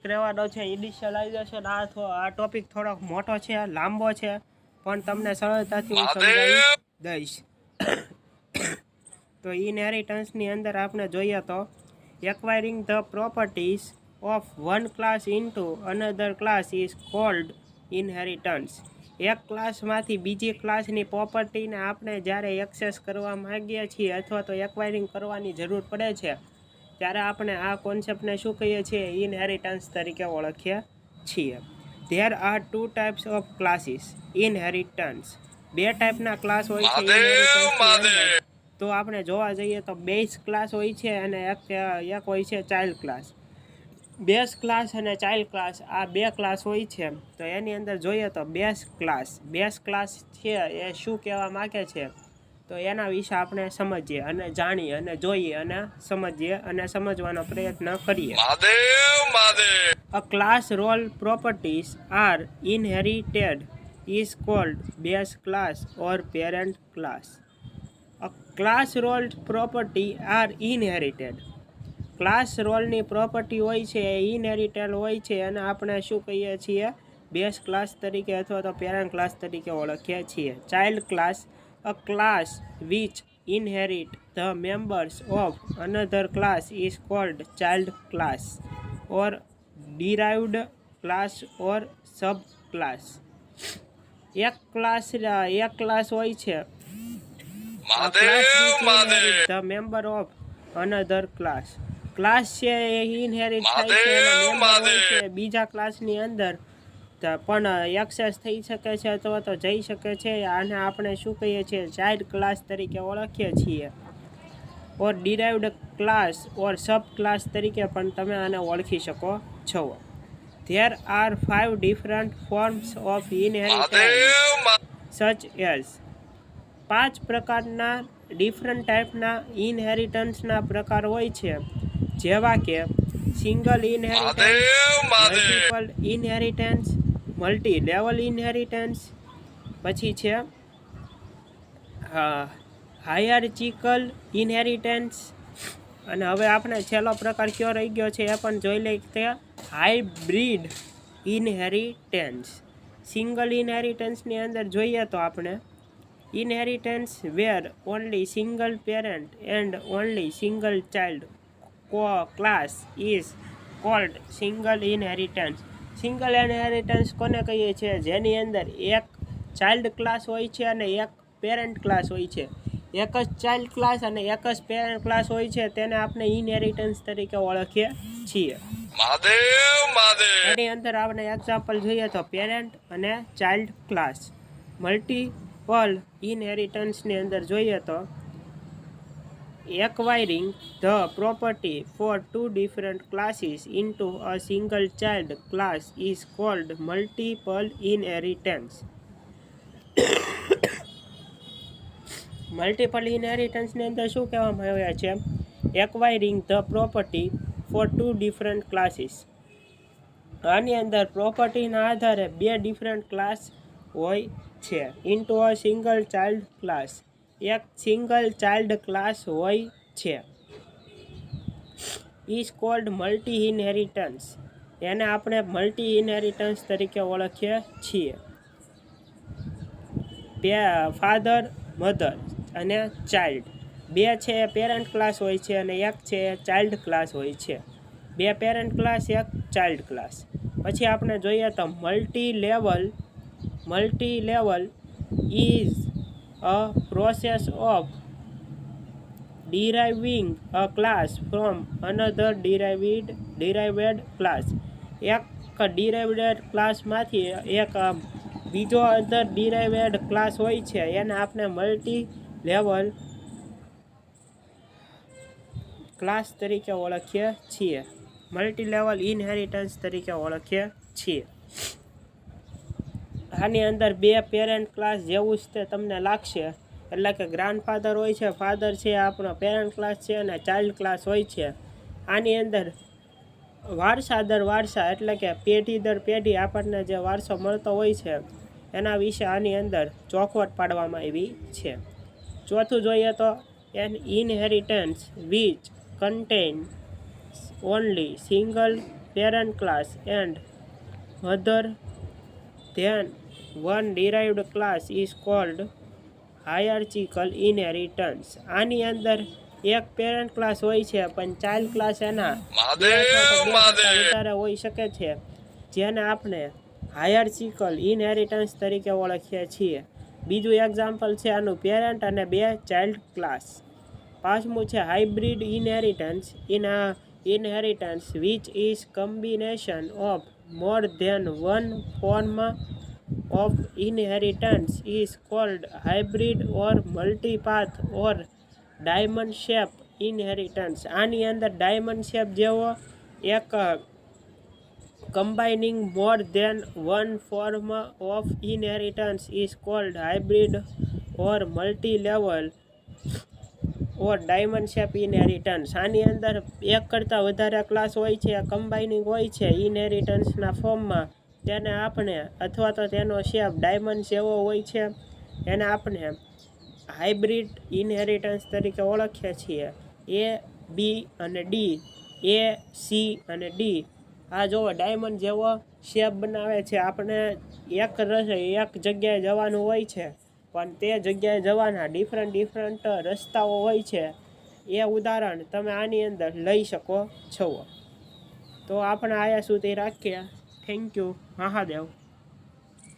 રહેવાનો છે ઇનિશિયલાઇઝેશન. આ ટોપિક થોડોક મોટો છે, લાંબો છે, પણ તમને સરળતાથી હું સમજાવી દઈશ. તો ઇનહેરિટન્સની અંદર આપણે જોઈએ તો acquiring the properties of one class into another class is cold inheritance. એક ક્લાસમાંથી બીજી ક્લાસની પ્રોપર્ટીને આપણે જ્યારે એક્સેસ કરવા માંગીએ છીએ અથવા તો એક્વાયરિંગ કરવાની જરૂર પડે છે ત્યારે આપણે આ કોન્સેપ્ટને શું કહીએ છીએ? ઇનહેરિટન્સ તરીકે ઓળખીએ છીએ. There are two types of classes inheritance. બે ટાઈપના ક્લાસ હોય છે ઇનહેરિટન્સની અંદર. તો આપણે જોવા જઈએ તો બેઝ ક્લાસ હોય છે અને એક હોય છે ચાઇલ્ડ ક્લાસ. બેઝ ક્લાસ અને ચાઇલ્ડ ક્લાસ આ બે ક્લાસ હોય છે. તો એની અંદર જોઈએ તો બેઝ ક્લાસ છે એ શું કહેવા માગે છે તો એના વિશે આપણે સમજીએ અને જાણીએ અને જોઈએ અને સમજીએ અને સમજવાનો પ્રયત્ન કરીએ. A class role properties are inherited is called base class or parent class. A class role property are inherited. Class રોલની પ્રોપર્ટી હોય છે એ ઇનહેરિટેડ હોય છે અને આપણે શું કહીએ છીએ? બેઝ ક્લાસ તરીકે અથવા તો પેરેન્ટ ક્લાસ તરીકે ઓળખીએ છીએ. Child class, a class which inherit the members of another class is cold child class or derived class or sub class. એક ક્લાસ હોય છે the member of another class. Class છે એ ઇનહેરિટ થાય છે અને મેમ્બર હોય છે બીજા ક્લાસની અંદર પણ એક્સેસ થઈ શકે છે અથવા તો જઈ શકે છે. આને આપણે શું કહીએ છીએ? ચાઇલ્ડ ક્લાસ તરીકે ઓળખીએ છીએ. ઓર ડિરાઇવ્ડ ક્લાસ ઓર સબ ક્લાસ તરીકે પણ તમે આને ઓળખી શકો છો. There are 5 different forms of inheritance such as. 5 પ્રકારના ડિફરન્ટ ટાઈપના ઇનહેરિટન્સના પ્રકાર હોય છે, જેવા કે single inheritance, multiple inheritance, multi level inheritance, પછી છે હાયરાર્ચિકલ ઇનહેરિટન્સ, અને હવે આપણે છેલ્લો પ્રકાર કયો રહી ગયો છે એ પણ જોઈ લઈએ કે હાઇબ્રિડ ઇનહેરિટન્સ. સિંગલ ઇનહેરિટન્સની અંદર જોઈએ તો આપણે inheritance where only single parent and only single child class is called single inheritance. Single inheritance કોને કહીએ છીએ? જેની અંદર એક ચાઇલ્ડ ક્લાસ હોય છે અને એક પેરેન્ટ ક્લાસ હોય છે. એક જ ચાઇલ્ડ ક્લાસ અને એક જ પેરેન્ટ ક્લાસ હોય છે તેને આપણે ઇનહેરિટન્સ તરીકે ઓળખીએ છીએ. એની અંદર આપણે એક્ઝામ્પલ જોઈએ તો પેરેન્ટ અને ચાઇલ્ડ ક્લાસ. મલ્ટિપલ ઇનહેરિટન્સની અંદર જોઈએ તો acquiring the property for 2 different classes into a single child class is called multiple inheritance. Multiple ઇનહેરિટન્સની અંદર શું કહેવામાં આવ્યા છે? Acquiring the property for 2 different classes. આની અંદર પ્રોપર્ટીના આધારે 2 ડિફરન્ટ ક્લાસ હોય છે into a single child class. એક સિંગલ ચાઇલ્ડ ક્લાસ હોય છે ઇઝ કોલ્ડ મલ્ટી ઇનહેરિટન્સ. એને આપણે મલ્ટી ઇનહેરિટન્સ તરીકે ઓળખીએ છીએ. ફાધર, મધર અને ચાઇલ્ડ બે છે એ પેરેન્ટ ક્લાસ હોય છે અને એક છે એ ચાઇલ્ડ ક્લાસ હોય છે. 2 પેરેન્ટ ક્લાસ, એક ચાઇલ્ડ ક્લાસ. પછી આપણે જોઈએ તો multi level is a process of deriving a class from another derived class. એક ડિરાઇવેડ ક્લાસમાંથી એક બીજો અધર ડિરાઇવેડ ક્લાસ હોય છે એને આપણે મલ્ટી લેવલ ક્લાસ તરીકે ઓળખીએ છીએ. મલ્ટી લેવલ ઇનહેરિટન્સ તરીકે ઓળખીએ છીએ. આની અંદર 2 પેરેન્ટ ક્લાસ જેવું જ તે તમને લાગશે. એટલે કે ગ્રાન્ડફાધર હોય છે, ફાધર છે, આપણો પેરેન્ટ ક્લાસ છે અને ચાઇલ્ડ ક્લાસ હોય છે. આની અંદર વારસા દર વારસા એટલે કે પેઢી દર પેઢી આપણને જે વારસો મળતો હોય છે એના વિશે આની અંદર ચોખવટ પાડવામાં આવી છે. ચોથું જોઈએ તો an inheritance which contains only single parent class and other than one derived class is called hierarchical inheritance. આની અંદર એક પેરેન્ટ ક્લાસ હોય છે પણ ચાઇલ્ડ ક્લાસ એના બે અથવા તો બે કરતાં વધારે હોઈ શકે છે, જેને આપણે હાયરાર્ચિકલ ઇનહેરિટન્સ તરીકે ઓળખીએ છીએ. બીજું એક્ઝામ્પલ છે આનું પેરેન્ટ અને બે ચાઇલ્ડ ક્લાસ. પાંચમું છે hybrid inheritance. Inheritance which is combination of more than one form of inheritance is called hybrid or multipath or diamond shape inheritance. આની અંદર ડાયમંડ શેપ જેવો એક combining more than one form of inheritance is called hybrid or multi-level or diamond shape inheritance. આની અંદર એક કરતાં વધારે class હોય છે, કમ્બાઇનિંગ હોય છે ઇનહેરિટન્સના ફોર્મમાં, તેને આપણે અથવા તો તેનો શેપ ડાયમંડ જેવો હોય છે, એને આપણે હાઇબ્રિડ ઇનહેરિટન્સ તરીકે ઓળખીએ છીએ. એ, બી અને ડી, એ, સી અને ડી આ જોવો ડાયમંડ જેવો શેપ બનાવે છે. આપણે એક જગ્યાએ જવાનું હોય છે પણ તે જગ્યાએ જવાના ડિફરન્ટ રસ્તાઓ હોય છે. એ ઉદાહરણ તમે આની અંદર લઈ શકો છો. તો આપણે આયા સુધી રાખીએ. Thank you. મહાદેવ.